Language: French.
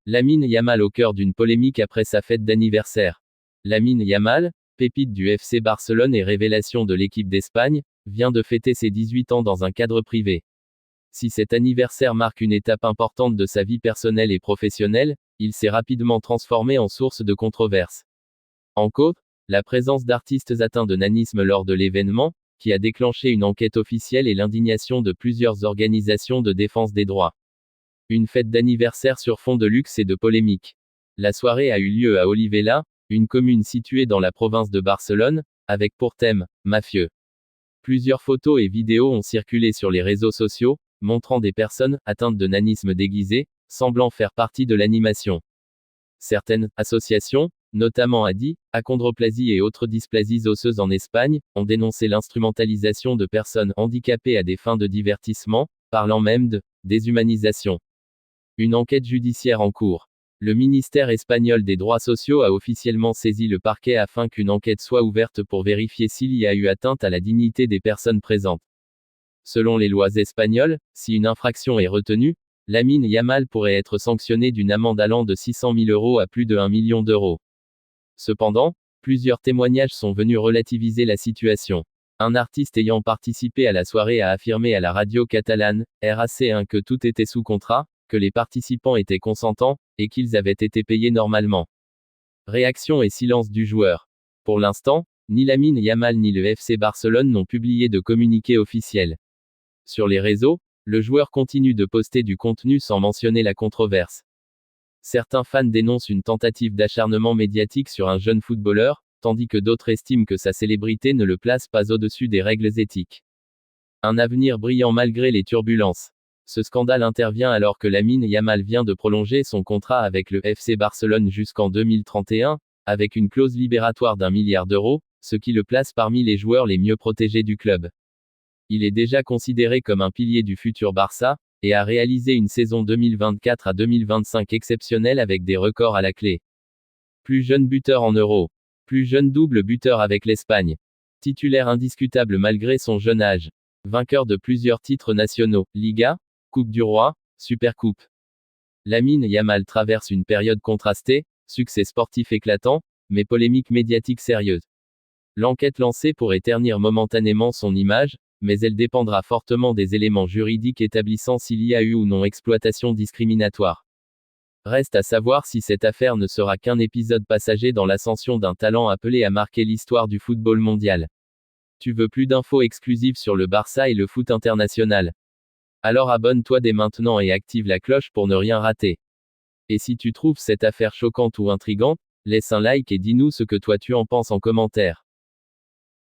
Lamine Yamal au cœur d'une polémique après sa fête d'anniversaire. Lamine Yamal, pépite du FC Barcelone et révélation de l'équipe d'Espagne, vient de fêter ses 18 ans dans un cadre privé. Si cet anniversaire marque une étape importante de sa vie personnelle et professionnelle, il s'est rapidement transformé en source de controverses. En cause, la présence d'artistes atteints de nanisme lors de l'événement, qui a déclenché une enquête officielle et l'indignation de plusieurs organisations de défense des droits. Une fête d'anniversaire sur fond de luxe et de polémique. La soirée a eu lieu à Olivella, une commune située dans la province de Barcelone, avec pour thème « mafieux ». Plusieurs photos et vidéos ont circulé sur les réseaux sociaux, montrant des personnes atteintes de nanisme déguisées, semblant faire partie de l'animation. Certaines associations, notamment ADI, achondroplasie et autres dysplasies osseuses en Espagne, ont dénoncé l'instrumentalisation de personnes handicapées à des fins de divertissement, parlant même de déshumanisation. Une enquête judiciaire en cours. Le ministère espagnol des droits sociaux a officiellement saisi le parquet afin qu'une enquête soit ouverte pour vérifier s'il y a eu atteinte à la dignité des personnes présentes. Selon les lois espagnoles, si une infraction est retenue, Lamine Yamal pourrait être sanctionné d'une amende allant de 600 000 € à plus de 1 million d'euros. Cependant, plusieurs témoignages sont venus relativiser la situation. Un artiste ayant participé à la soirée a affirmé à la radio catalane, RAC1 que tout était sous contrat, que les participants étaient consentants, et qu'ils avaient été payés normalement. Réaction et silence du joueur. Pour l'instant, ni Lamine Yamal ni le FC Barcelone n'ont publié de communiqué officiel. Sur les réseaux, le joueur continue de poster du contenu sans mentionner la controverse. Certains fans dénoncent une tentative d'acharnement médiatique sur un jeune footballeur, tandis que d'autres estiment que sa célébrité ne le place pas au-dessus des règles éthiques. Un avenir brillant malgré les turbulences. Ce scandale intervient alors que Lamine Yamal vient de prolonger son contrat avec le FC Barcelone jusqu'en 2031, avec une clause libératoire d'1 milliard d'euros, ce qui le place parmi les joueurs les mieux protégés du club. Il est déjà considéré comme un pilier du futur Barça, et a réalisé une saison 2024 à 2025 exceptionnelle avec des records à la clé. Plus jeune buteur en Euro. Plus jeune double buteur avec l'Espagne. Titulaire indiscutable malgré son jeune âge. Vainqueur de plusieurs titres nationaux, Liga, Coupe du Roi, Supercoupe. Lamine Yamal traverse une période contrastée, succès sportif éclatant, mais polémique médiatique sérieuse. L'enquête lancée pourrait ternir momentanément son image, mais elle dépendra fortement des éléments juridiques établissant s'il y a eu ou non exploitation discriminatoire. Reste à savoir si cette affaire ne sera qu'un épisode passager dans l'ascension d'un talent appelé à marquer l'histoire du football mondial. Tu veux plus d'infos exclusives sur le Barça et le foot international? Alors abonne-toi dès maintenant et active la cloche pour ne rien rater. Et si tu trouves cette affaire choquante ou intrigante, laisse un like et dis-nous ce que toi tu en penses en commentaire.